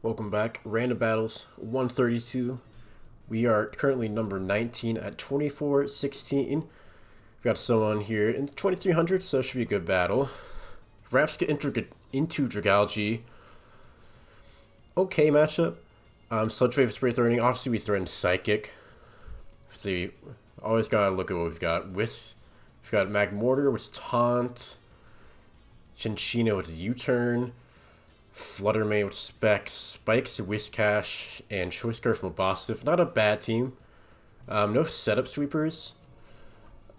Welcome back. Random Battles 132. We are currently number 19 at 2416. We've got someone here in 2300, so it should be a good battle. Raps get into Dragalge. Okay matchup. Sludge Wave is pretty threatening. Obviously, we threaten Psychic. See, always gotta look at what we've got. We've got Magmortar with Taunt. Chinchino with U-Turn. Fluttermane with Specs, Spikes, Whiscash, and Choice Scarf Mabosif. Not a bad team. No setup sweepers.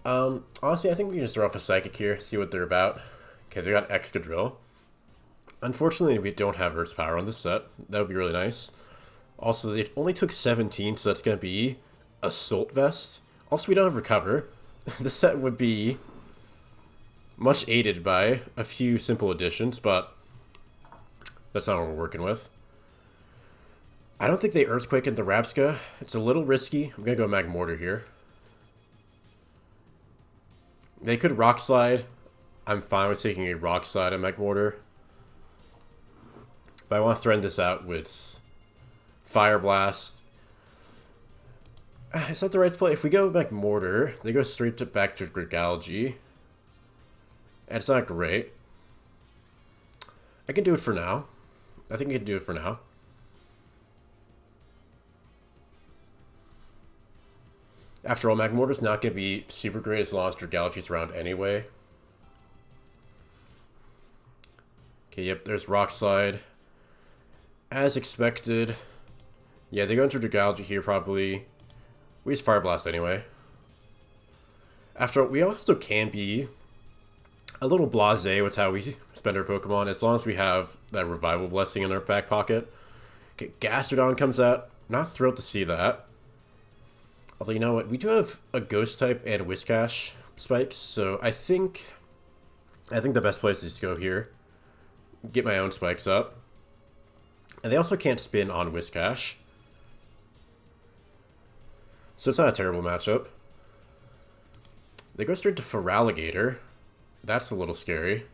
Honestly, I think we can just throw off a Psychic here, see what they're about. Okay, they got Excadrill. Unfortunately, we don't have Earth's Power on this set. That would be really nice. Also, they only took 17, so that's going to be Assault Vest. Also, we don't have Recover. The set would be much aided by a few simple additions, but that's not what we're working with. I don't think they Earthquake into Rapska. It's a little risky. I'm going to go Magmortar here. They could Rock Slide. I'm fine with taking a Rock Slide at Magmortar. But I want to threaten this out with Fire Blast. Is that the right play? If we go Magmortar, they go straight back to Dragalge. And it's not great. I can do it for now. I think I can do it for now. After all, Magmortar's not going to be super great as long as Dragalge's around anyway. Okay, yep, there's Rock Slide. As expected. Yeah, they go into Dragalge here probably. We use Fire Blast anyway. After all, we also can be a little blasé with how we spend our Pokemon, as long as we have that Revival Blessing in our back pocket. Okay, Gastrodon comes out. Not thrilled to see that. Although, you know what? We do have a Ghost type and Whiscash spikes, so I think the best place is to go here. Get my own spikes up. And they also can't spin on Whiscash. So it's not a terrible matchup. They go straight to Feraligatr. That's a little scary.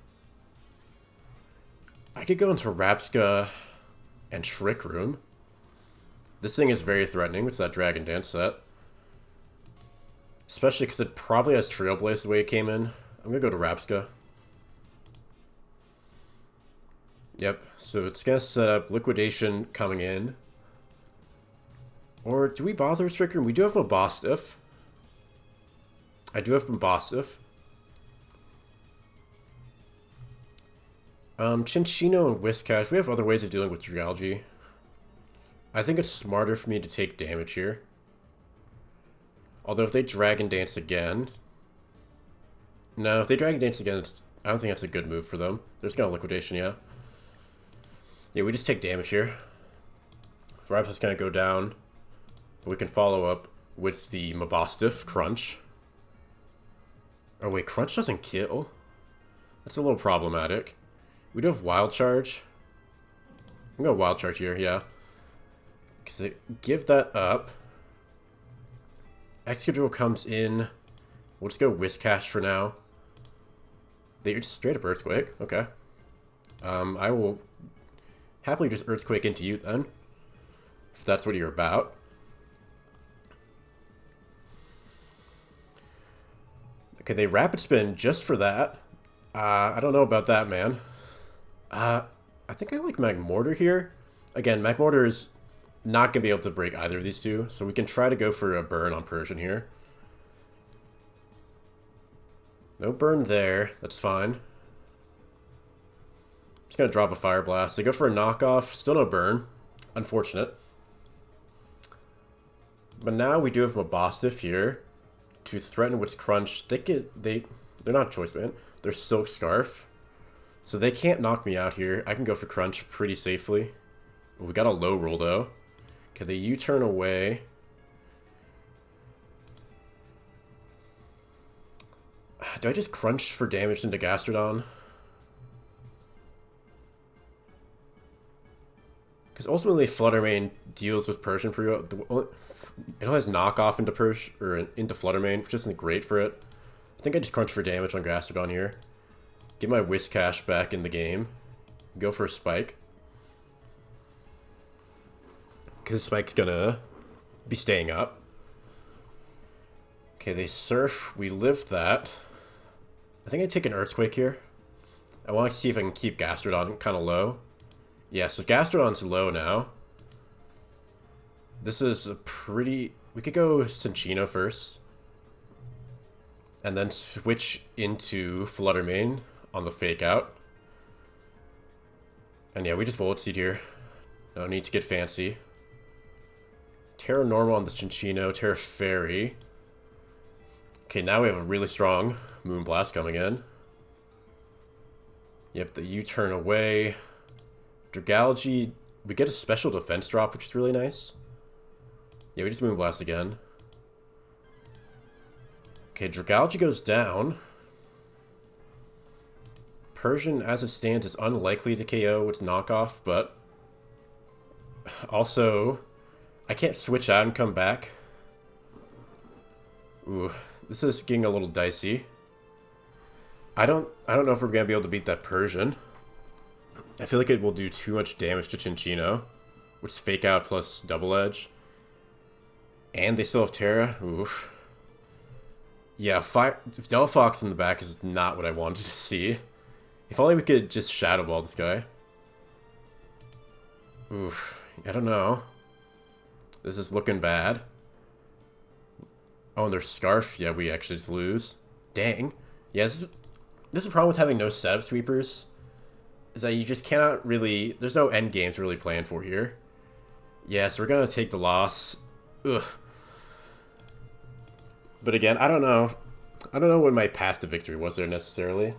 I could go into Rapska and Trick Room. This thing is very threatening. It's that Dragon Dance set. Especially because it probably has Trailblaze the way it came in. I'm going to go to Rapska. Yep, so it's going to set up Liquidation coming in. Or do we bother with Trick Room? We do have Mabosif. I do have Mabosif. Chinchino and Whiscash. We have other ways of dealing with Dragalge. I think it's smarter for me to take damage here. Although if they Dragon Dance again... No, if they Dragon Dance again, I don't think that's a good move for them. They're just going to Liquidation, yeah. Yeah, we just take damage here. Rap's just going to go down. We can follow up with the Mabosif Crunch. Oh wait, Crunch doesn't kill? That's a little problematic. We do have Wild Charge. I'm going to Wild Charge here, yeah. Because they give that up. Excadrill comes in. We'll just go Whiscash for now. They just straight up Earthquake. Okay. I will happily just Earthquake into you then. If that's what you're about. Okay, they Rapid Spin just for that. I don't know about that, man. I think I like Magmortar here. Again, Magmortar is not going to be able to break either of these two, so we can try to go for a burn on Persian here. No burn there. That's fine. Just going to drop a Fire Blast. They go for a knockoff. Still no burn. Unfortunate. But now we do have Mabosif here to threaten with Crunch. They're not Choice Band. They're Silk Scarf. So they can't knock me out here. I can go for Crunch pretty safely. We got a low roll though. Okay, they U-turn away. Do I just Crunch for damage into Gastrodon? Because ultimately Fluttermane deals with Persian pretty well. It only has knockoff into into Fluttermane, which isn't great for it. I think I just Crunch for damage on Gastrodon here. Get my Whiscash back in the game. Go for a Spike. Because Spike's gonna be staying up. Okay, they surf. We live that. I think I take an Earthquake here. I want to see if I can keep Gastrodon kind of low. Yeah, so Gastrodon's low now. This is a pretty... We could go Cinccino first. And then switch into Fluttermane on the fake out. And yeah, we just Bullet Seed here. No need to get fancy. Terra Normal on the Cinccino, Terra Fairy. Okay, now we have a really strong Moonblast coming in. Yep, the U-turn away. Dragalge, we get a special defense drop, which is really nice. Yeah, we just Moonblast again. Okay, Dragalge goes down. Persian, as it stands, is unlikely to KO its knockoff, but also, I can't switch out and come back. Ooh, this is getting a little dicey. I don't know if we're gonna be able to beat that Persian. I feel like it will do too much damage to Cinccino, which is fake out plus double edge. And they still have Terra. Oof. Yeah, Delphox in the back is not what I wanted to see. If only we could just Shadow Ball this guy. Oof. I don't know. This is looking bad. Oh, and their Scarf. Yeah, we actually just lose. Dang. Yeah, this is the problem with having no setup sweepers. Is that you just cannot really... There's no end games really planned for here. Yeah, so we're going to take the loss. Ugh. But again, I don't know. I don't know what my path to victory was there necessarily.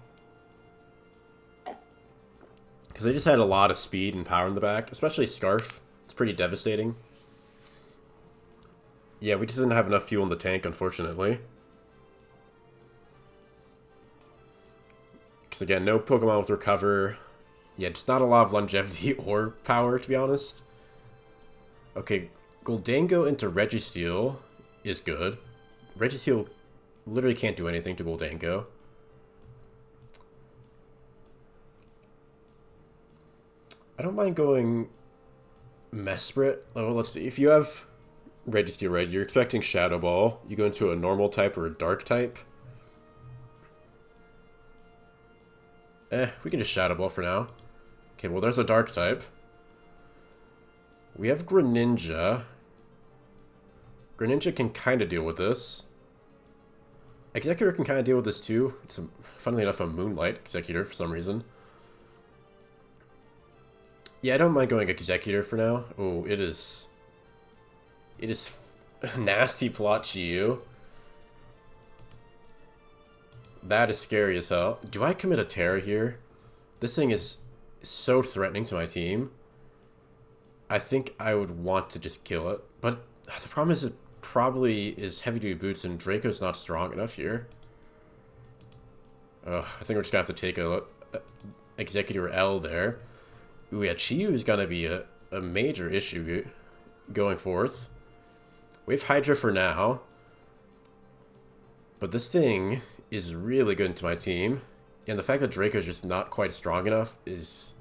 Because they just had a lot of speed and power in the back. Especially Scarf. It's pretty devastating. Yeah, we just didn't have enough fuel in the tank, unfortunately. Because again, no Pokemon with Recover. Yeah, just not a lot of longevity or power, to be honest. Okay, Goldango into Registeel is good. Registeel literally can't do anything to Goldango. I don't mind going Mesprit. Oh, let's see. If you have Registeel, right, you're expecting Shadow Ball. You go into a normal type or a dark type. We can just Shadow Ball for now. Okay, well, there's a dark type. We have Greninja. Greninja can kind of deal with this. Executor can kind of deal with this too. It's, funnily enough, a Moonlight Executor for some reason. Yeah, I don't mind going Executor for now. Oh, it is nasty plot Chiyu. That is scary as hell. Do I commit a Terra here? This thing is so threatening to my team. I think I would want to just kill it. But the problem is it probably is heavy-duty boots and Draco's not strong enough here. I think we're just going to have to take a Executor L there. Ooh, yeah, Chiyu is going to be a major issue going forth. We have Hydra for now. But this thing is really good into my team. And the fact that Draco's just not quite strong enough is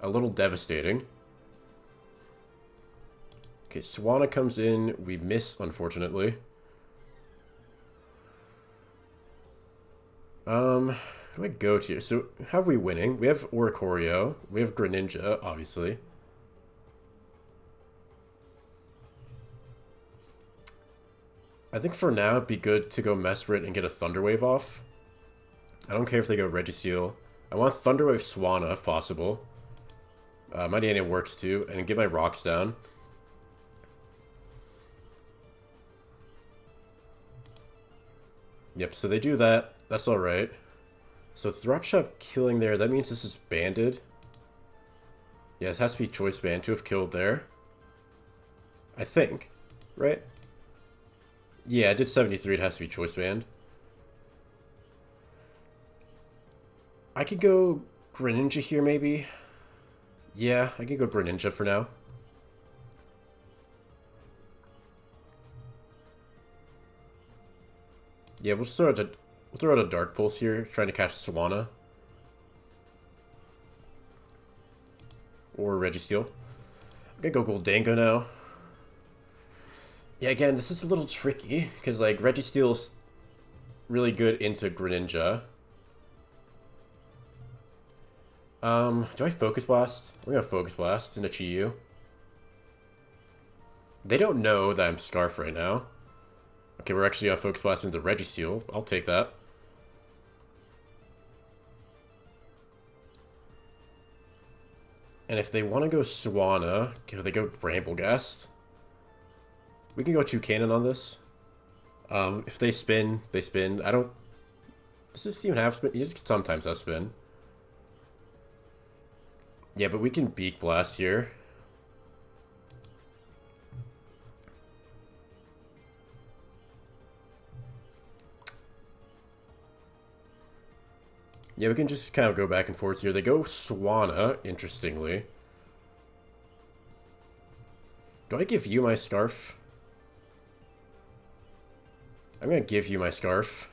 a little devastating. Okay, Swanna comes in. We miss, unfortunately. Who do I go to? So, how are we winning? We have Oricorio. We have Greninja, obviously. I think for now it'd be good to go Mesprit and get a Thunder Wave off. I don't care if they go Registeel. I want Thunder Wave Swanna if possible. My DNA works too, and get my rocks down. Yep, so they do that. That's alright. So Throtshop killing there, that means this is banded. Yeah, it has to be Choice Band to have killed there. I think. Right? Yeah, I did 73, it has to be Choice Band. I could go Greninja here, maybe. Yeah, I can go Greninja for now. Yeah, we'll throw out a Dark Pulse here, trying to catch Swanna. Or Registeel. I'm gonna go Goldango now. Yeah, again, this is a little tricky, because, like, Registeel's really good into Greninja. Do I Focus Blast? We're gonna Focus Blast into Chi-Yu. They don't know that I'm Scarf right now. Okay, we're actually gonna Focus Blast into Registeel. I'll take that. And if they want to go Swanna, okay, they go Bramblegast. We can go Toucannon on this. If they spin, they spin. I don't... Does this even have spin? It sometimes has spin. Yeah, but we can Beak Blast here. Yeah, we can just kind of go back and forth here. They go Swanna, interestingly. Do I give you my Scarf? I'm gonna give you my Scarf.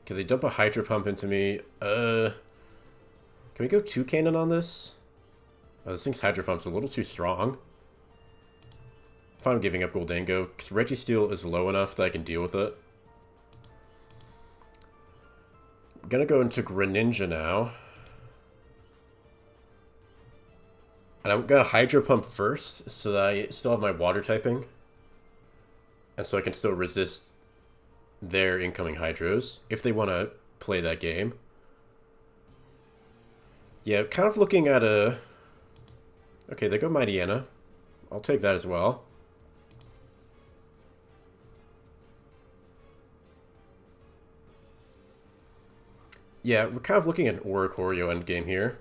Okay, they dump a Hydro Pump into me. Can we go Toucannon on this? Oh, this thing's Hydro Pump's a little too strong. If I'm giving up Goldango, because Registeel is low enough that I can deal with it. I'm gonna go into Greninja now. And I'm gonna Hydro Pump first, so that I still have my Water typing. And so I can still resist their incoming Hydros, if they want to play that game. Yeah, kind of looking at a... Okay, they go Mightyena. I'll take that as well. Yeah, we're kind of looking at an Oricorio endgame here.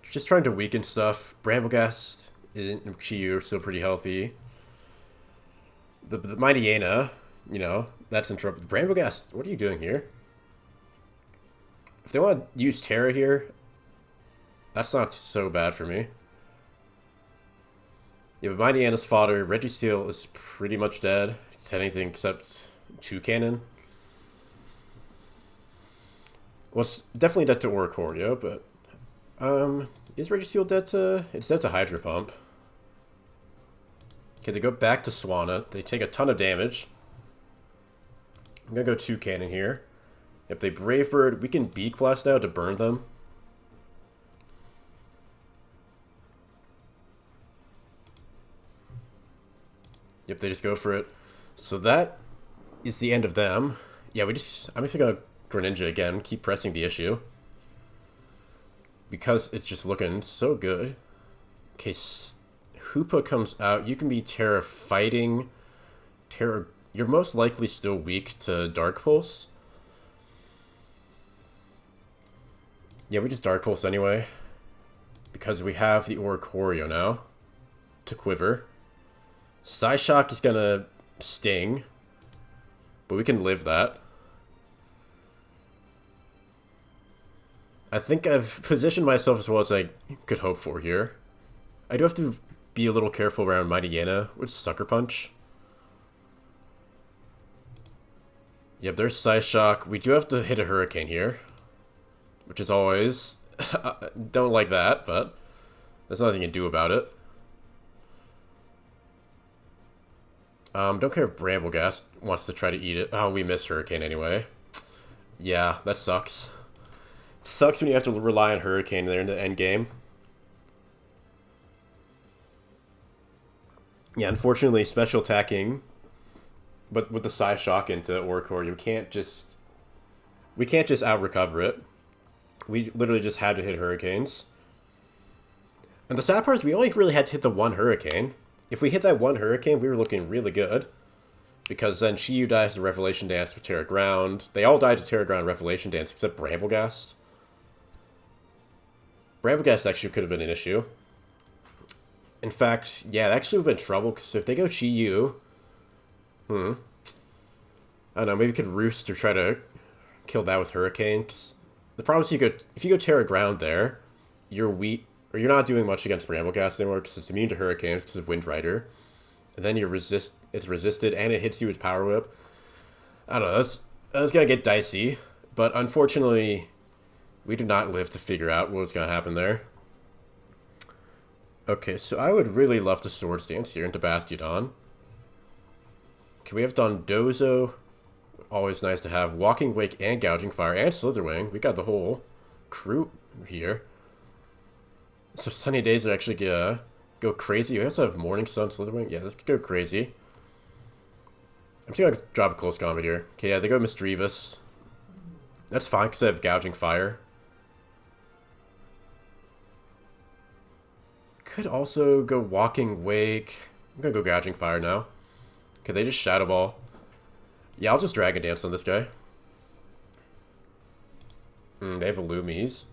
Just trying to weaken stuff. Bramblegast and Chi-Yu are still pretty healthy. The Mightyena, you know, that's interrupted. Bramblegast, what are you doing here? If they want to use Terra here, that's not so bad for me. Yeah, but Mightyena's fodder. Registeel is pretty much dead. It's anything except Toucannon. Well, it's definitely dead to Oricorio, but... is Registeel dead to... It's dead to Hydro Pump. Okay, they go back to Swanna. They take a ton of damage. I'm gonna go Toucannon here. If they Brave Bird, we can Beak Blast now to burn them. Yep, they just go for it. So that is the end of them. Yeah, I'm just gonna Greninja again, keep pressing the issue. Because it's just looking so good. Okay, Hoopa comes out. You can be Terra fighting. Terra, you're most likely still weak to Dark Pulse. Yeah, we just Dark Pulse anyway. Because we have the Oricorio now to Quiver. Psyshock is gonna sting. But we can live that. I think I've positioned myself as well as I could hope for here. I do have to be a little careful around Mightyena with Sucker Punch. Yep, there's Psyshock. We do have to hit a Hurricane here. Which is always... don't like that, but there's nothing you can do about it. Don't care if Bramblegast wants to try to eat it. Oh, we missed Hurricane anyway. Yeah, that sucks. It sucks when you have to rely on Hurricane there in the end game. Yeah, unfortunately, special attacking, but with the Psyshock into Oricorio, we can't just out-recover it. We literally just had to hit Hurricanes. And the sad part is we only really had to hit the one Hurricane. If we hit that one Hurricane, we were looking really good. Because then Chi-Yu dies to Revelation Dance with Terra Ground. They all died to Terra Ground Revelation Dance except Bramblegast. Bramblegast actually could have been an issue. In fact, yeah, it actually would have been trouble, because if they go Chi-Yu... I don't know, maybe we could Roost or try to kill that with Hurricane. Cause the problem is if you go Terra Ground there, you're weak, or you're not doing much against Bramblegast anymore, because it's immune to Hurricanes because of Wind Rider. And then it's resisted, and it hits you with Power Whip. I don't know, that's gonna get dicey. But unfortunately, we did not live to figure out what was gonna happen there. Okay, so I would really love to Swords Dance here into Bastiodon. Okay, we have Dondozo. Always nice to have. Walking Wake and Gouging Fire and Slitherwing. We got the whole crew here. So Sunny Days are actually gonna go crazy. We also have Morning Sun, Slitherwing. Yeah, this could go crazy. I'm just gonna drop a close combat here. Okay, yeah, they go Misdreavus. That's fine because I have Gouging Fire. Could also go Walking Wake. I'm gonna go Gouging Fire now. Okay, they just Shadow Ball. Yeah, I'll just Dragon Dance on this guy. They have Illumies.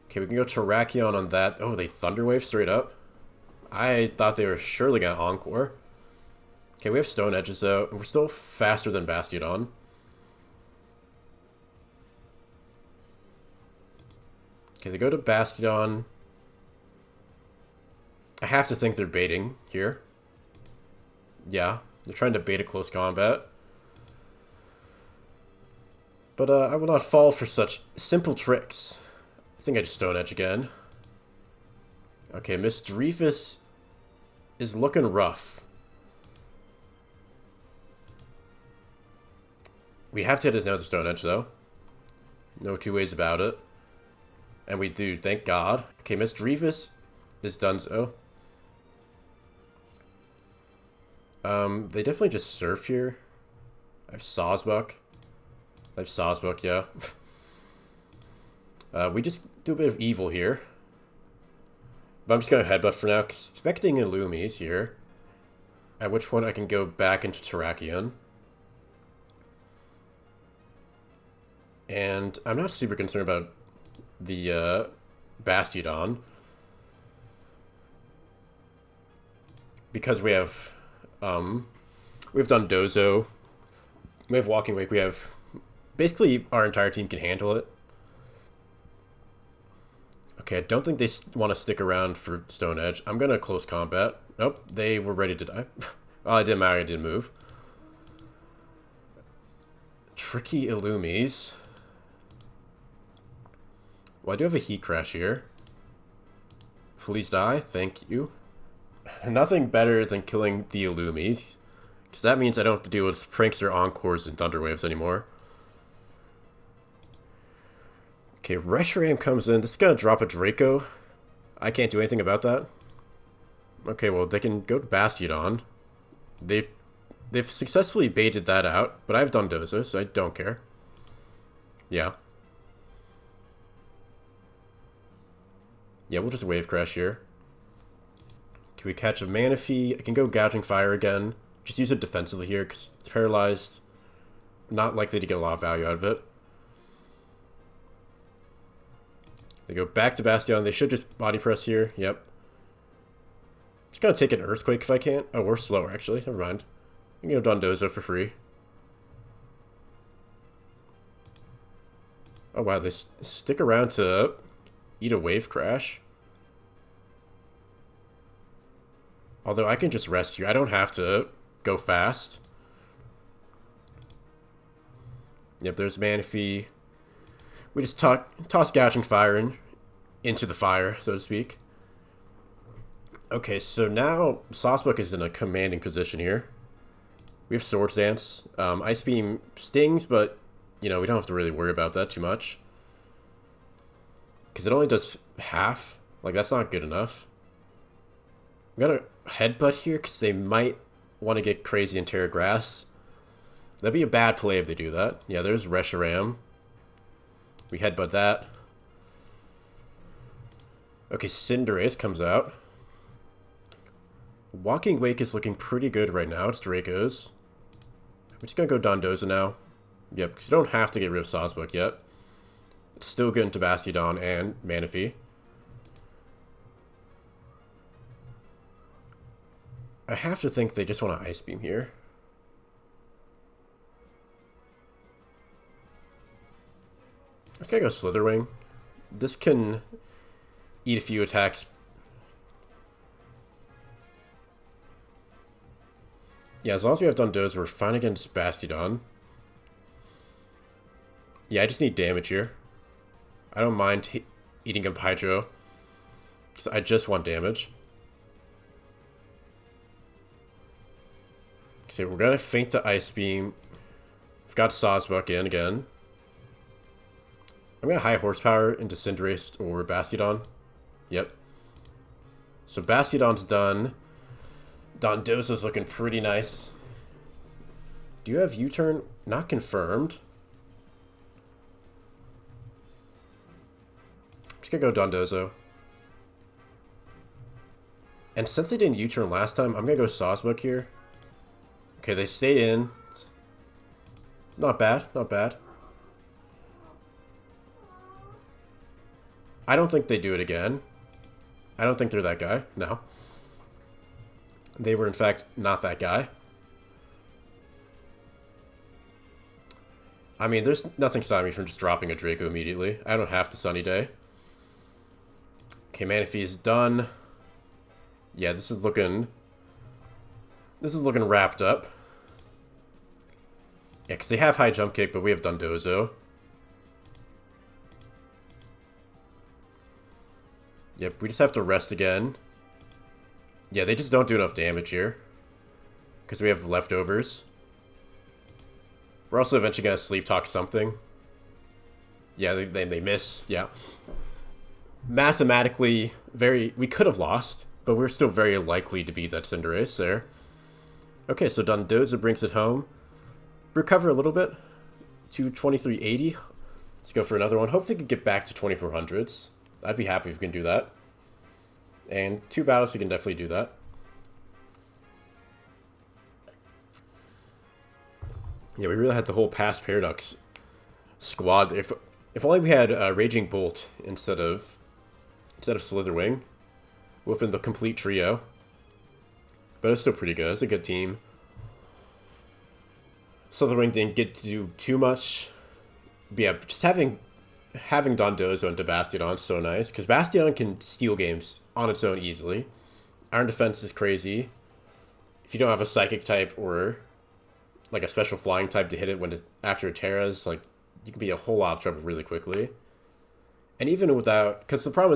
Okay, we can go Terrakion on that. Oh, they Thunder Wave straight up. I thought they were surely gonna Encore. Okay, we have Stone Edges though, and we're still faster than Bastiodon. Okay, they go to Bastiodon. I have to think they're baiting here. Yeah, they're trying to bait a close combat. But I will not fall for such simple tricks. I think I just Stone Edge again. Okay, Misdreavus is looking rough. We have to hit his nose with Stone Edge though. No two ways about it. And we do, thank God. Okay, Misdreavus is done so. They definitely just surf here. I have Sawsbuck. Yeah. We just do a bit of evil here. But I'm just going to Headbutt for now, expecting Illumies here. At which point I can go back into Terrakion. And I'm not super concerned about the Bastiodon. Because we have Dondozo, we have Walking Wake, we have basically our entire team can handle it. Okay, I don't think they want to stick around for Stone Edge. I'm gonna close combat. Nope, they were ready to die. Well, it didn't matter, I didn't move. Tricky Illumies. Well, I do have a Heat Crash here. Please die, thank you. Nothing better than killing the Illumies. Because that means I don't have to deal with Prankster, Encores, and Thunder Waves anymore. Okay, Reshiram comes in. This is going to drop a Draco. I can't do anything about that. Okay, well, they can go to Bastiodon. They've successfully baited that out, but I have Dondozo, so I don't care. Yeah. Yeah, we'll just Wave Crash here. Can we catch a Manaphy? I can go Gouging Fire again. Just use it defensively here because it's paralyzed. Not likely to get a lot of value out of it. They go back to Bastion. They should just Body Press here. Yep. Just gonna take an Earthquake if I can. Oh, we're slower actually. Never mind. You can go Dondozo for free. Oh wow, they stick around to eat a Wave Crash. Although I can just rest here. I don't have to go fast. Yep, there's Manaphy. We just toss Gouging Fire into the fire, so to speak. Okay, so now Sawsbuck is in a commanding position here. We have Swords Dance. Ice Beam stings, but, you know, we don't have to really worry about that too much. Because it only does half. Like, that's not good enough. I'm gonna Headbutt here because they might want to get crazy and Terra Grass. That'd be a bad play if they do that. Yeah, there's Reshiram. We Headbutt that. Okay, Cinderace comes out. Walking Wake is looking pretty good right now. It's Draco's. We're just gonna go Dondozo now. Yep, because you don't have to get rid of Sawsbuck yet. It's still good into Bastiodon and Manaphy. I have to think they just want to Ice Beam here. Let's go Slitherwing. This can eat a few attacks. Yeah, as long as we have Dondozo, we're fine against Bastiodon. Yeah, I just need damage here. I don't mind eating up Hydro, because I just want damage. Okay, we're gonna feint to Ice Beam. We've got Sawsbuck in again. I'm gonna high horsepower into Cinderace or Bastiodon. Yep. So Bastiodon's done. Dondozo's looking pretty nice. Do you have U-turn? Not confirmed. I'm just gonna go Dondozo. And since they didn't U-turn last time, I'm gonna go Sawsbuck here. Okay, they stayed in. Not bad, not bad. I don't think they do it again. I don't think they're that guy. No. They were, in fact, not that guy. I mean, there's nothing stopping me from just dropping a Draco immediately. I don't have to Sunny Day. Okay, Manaphy is done. Yeah, this is looking wrapped up. Yeah, because they have high jump kick, but we have Dondozo. Yep, we just have to rest again. Yeah, they just don't do enough damage here. Because we have leftovers. We're also eventually going to sleep talk something. Yeah, they miss. Yeah. Mathematically, we could have lost, but we're still very likely to beat that Cinderace there. Okay, so Dondozo brings it home. Recover a little bit to 2380. Let's go for another one. Hopefully we can get back to 2400s. I'd be happy if we can do that. And 2 battles, we can definitely do that. Yeah, we really had the whole past Paradox squad. If only we had Raging Bolt instead of Slitherwing, would have been the complete trio. But it's still pretty good. It's a good team. Slitherwing didn't get to do too much. But yeah, just having Dondozo into Bastiodon is so nice, because Bastiodon can steal games on its own easily. Iron Defense is crazy. If you don't have a Psychic type or like a special flying type to hit it after it Terras, like, you can be a whole lot of trouble really quickly. And even without, because the problem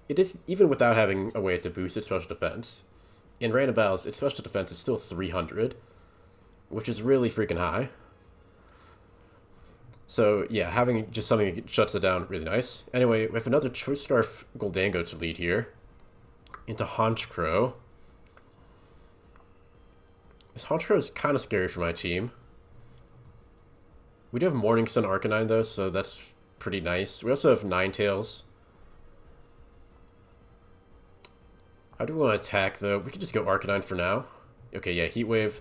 is even without having a way to boost its special defense, in random battles, its special defense is still 300, which is really freaking high. So yeah, having just something that shuts it down, really nice. Anyway, we have another Choice Scarf Goldango to lead here. Into Honchkrow. This Honchkrow is kind of scary for my team. We do have Morning Sun Arcanine though, so that's pretty nice. We also have Ninetales. How do we want to attack though? We could just go Arcanine for now. Okay, yeah, Heat Wave,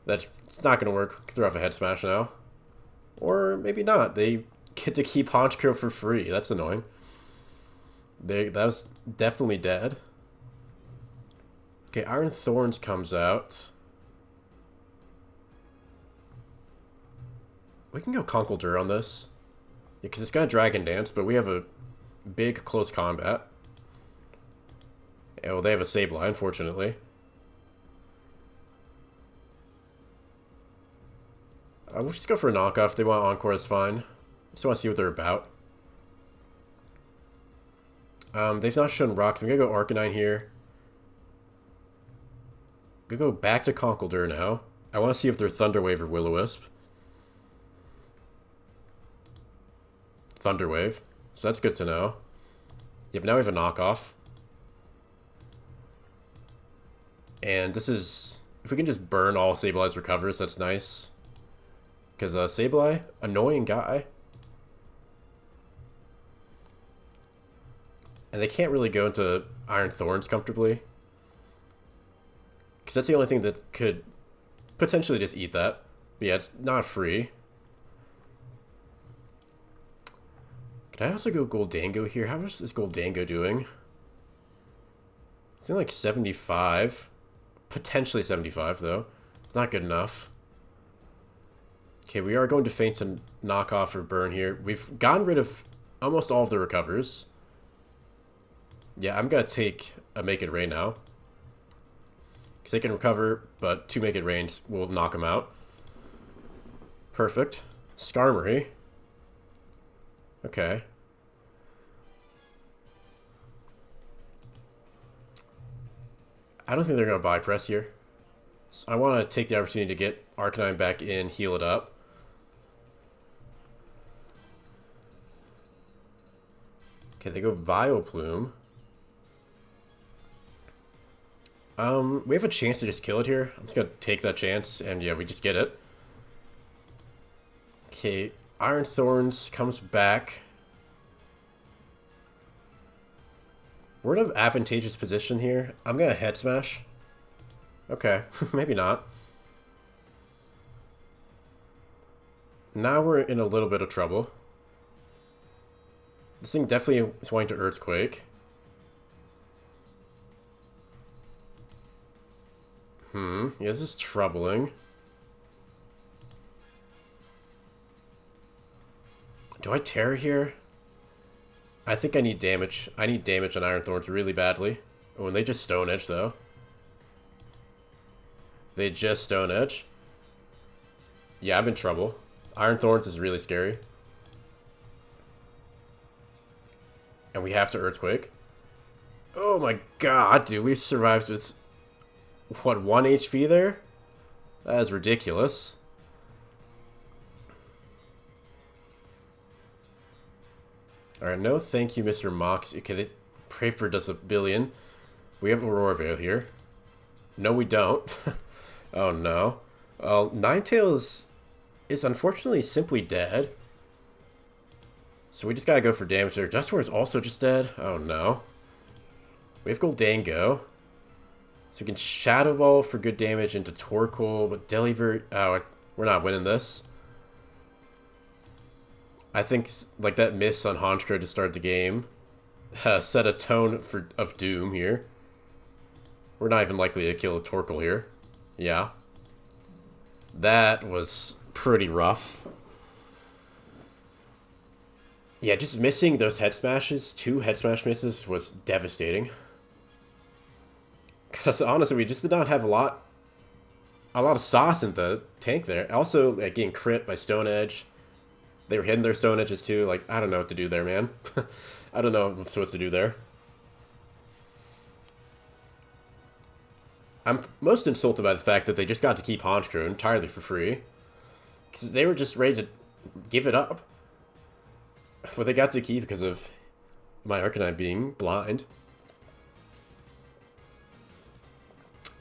that's not going to work. Throw off a Head Smash now. Or maybe not. They get to keep Honchkrow for free. That's annoying. That was definitely dead. Okay, Iron Thorns comes out. We can go Conkeldurr on this. Yeah, because it's got Dragon Dance, but we have a big close combat. Yeah, well, they have a Sableye, unfortunately. We'll just go for a knockoff. If they want Encore, that's fine. Just want to see what they're about. They've not shown rocks. I'm going to go Arcanine here. I'm going to go back to Conkeldurr now. I want to see if they're Thunder Wave or Will-O-Wisp. Thunder Wave. So that's good to know. Yep, now we have a knockoff. And this is... If we can just burn all Sableye's recovers, that's nice. Because Sableye, annoying guy. And they can't really go into Iron Thorns comfortably. Because that's the only thing that could potentially just eat that. But yeah, it's not free. Could I also go Goldango here? How much is Goldango doing? It's only like 75. Potentially 75, though. It's not good enough. Okay, we are going to feint and knock off or burn here. We've gotten rid of almost all of the recovers. Yeah, I'm going to take a Make It Rain now. Because they can recover, but 2 Make It Rains will knock them out. Perfect. Skarmory. Okay. I don't think they're going to buy press here. So I want to take the opportunity to get Arcanine back in, heal it up. Okay, they go Vileplume. We have a chance to just kill it here. I'm just going to take that chance, and yeah, we just get it. Okay, Iron Thorns comes back. We're in an advantageous position here. I'm going to Head Smash. Okay, maybe not. Now we're in a little bit of trouble. This thing definitely is wanting to Earthquake. Yeah, this is troubling. Do I Terror here? I think I need damage. I need damage on Iron Thorns really badly. Oh, and they just Stone Edge, though. They just Stone Edge. Yeah, I'm in trouble. Iron Thorns is really scary. And we have to Earthquake. Oh my god, dude. We've survived with, what, 1 HP there? That is ridiculous. Alright, no thank you, Mr. Mox. Okay, Brave does a billion. We have Aurora Veil here. No, we don't. Oh, no. Well, Ninetales is unfortunately simply dead. So we just gotta go for damage there. Dusknoir is also just dead. Oh, no. We have Goldango. So we can Shadow Ball for good damage into Torkoal, but Delibird... Oh, we're not winning this. I think like that miss on Honchkrow to start the game set a tone of doom here. We're not even likely to kill a Torkoal here. Yeah. That was pretty rough. Yeah, just missing those head smashes, 2 head smash misses, was devastating. Because honestly, we just did not have a lot of sauce in the tank there. Also, like, getting crit by Stone Edge. They were hitting their Stone Edges too. Like, I don't know what to do there, man. I don't know what I'm supposed to do there. I'm most insulted by the fact that they just got to keep Honchkrow entirely for free. Because they were just ready to give it up. But they got to keep because of my Arcanine being blind.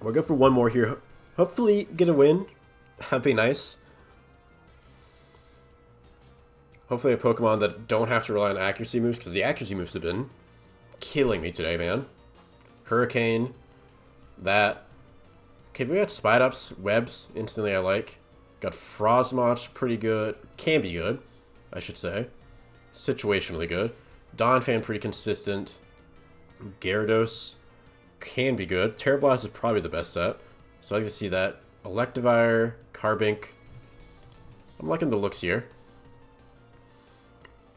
We'll go for one more here. Hopefully get a win. That'd be nice. Hopefully a Pokemon that don't have to rely on accuracy moves, because the accuracy moves have been killing me today, man. Hurricane. That. Okay, we got Spite Ups, Webs, instantly I like. Got Frostmoth, pretty good. Can be good, I should say. Situationally good. Donphan, pretty consistent. Gyarados can be good. Terra Blast is probably the best set, so I like to see that. Electivire, Carbink. I'm liking the looks here.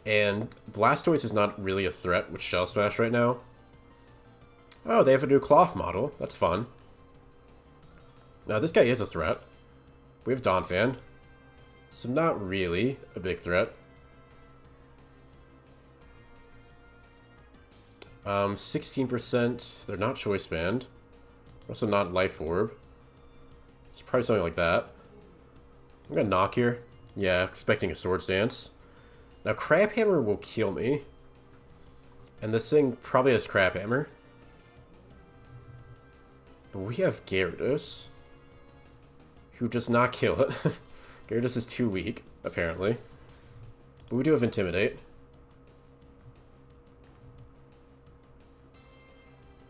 And Blastoise is not really a threat with Shell Smash right now. Oh, they have a new Cloth model. That's fun. Now, this guy is a threat. We have Donphan. So not really a big threat. 16%. They're not Choice Band. Also not Life Orb. It's probably something like that. I'm gonna knock here. Yeah, expecting a Swords Dance. Now, Crab Hammer will kill me. And this thing probably has Crab Hammer. But we have Gyarados, who does not kill it. Gyarados is too weak, apparently. But we do have Intimidate.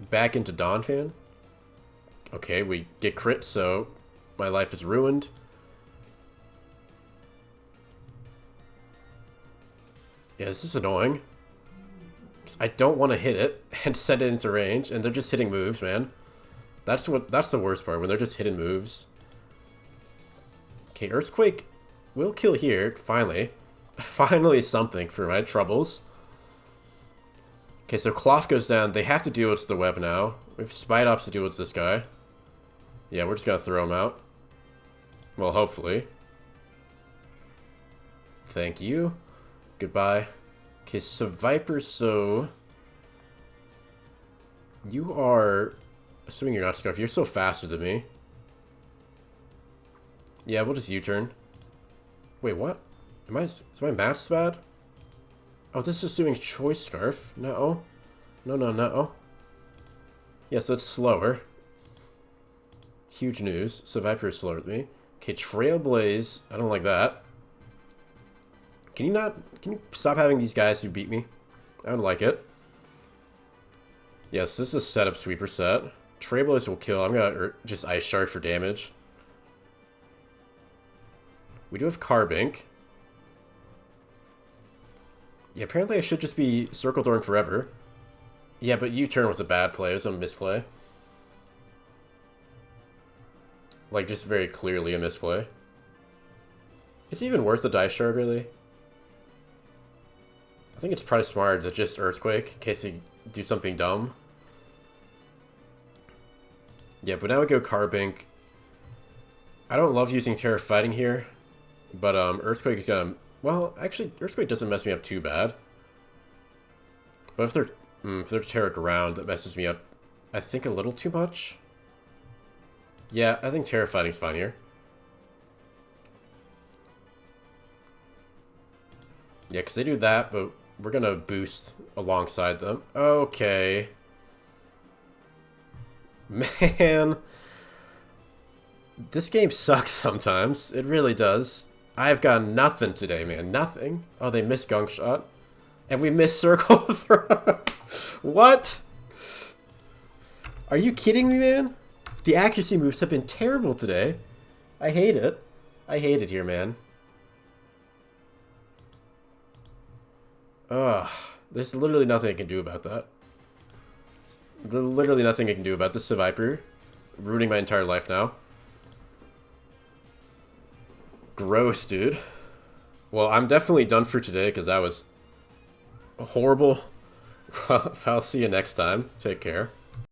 Back into Donphan. Okay, we get crit, so my life is ruined. Yeah, this is annoying. I don't want to hit it and send it into range, and they're just hitting moves, man. That's the worst part, when they're just hitting moves. Okay, Earthquake will kill here, finally. Finally something for my troubles. Okay, so Cloth goes down. They have to deal with the web now. We have Spite Ops to deal with this guy. Yeah, we're just gonna throw him out. Well, hopefully. Thank you. Goodbye. Okay, so Viper, so... You are Assuming you're not Scarf. You're so faster than me. Yeah, we'll just U-turn. Wait, what? Is my maths bad? Oh, this is assuming Choice Scarf. No. No. Yeah, so it's slower. Huge news. So Viper is slower than me. Okay, Trailblaze. I don't like that. Can you stop having these guys who beat me? I don't like it. Yes, this is a setup sweeper set. Trailblaze will kill. I'm gonna just Ice Shard for damage. We do have Carbink. Yeah, apparently I should just be Circle Thorn forever. Yeah, but U-turn was a bad play. It was a misplay. Like, just very clearly a misplay. Is it even worth the Dice Shard, really? I think it's probably smart to just Earthquake in case you do something dumb. Yeah, but now we go Carbink. I don't love using Terra Fighting here, but Earthquake is gonna... Well, actually, Earthquake doesn't mess me up too bad. But if they're Terra Ground, that messes me up, I think, a little too much. Yeah, I think Terra Fighting's fine here. Yeah, because they do that, but we're gonna boost alongside them. Okay. Man. This game sucks sometimes. It really does. I've got nothing today, man. Nothing. Oh, they missed Gunk Shot. And we missed Circle Throw. What? Are you kidding me, man? The accuracy moves have been terrible today. I hate it. I hate it here, man. Ugh. There's literally nothing I can do about that. There's literally nothing I can do about this Viper. Ruining my entire life now. Gross, dude. Well, I'm definitely done for today because that was horrible. I'll see you next time. Take care.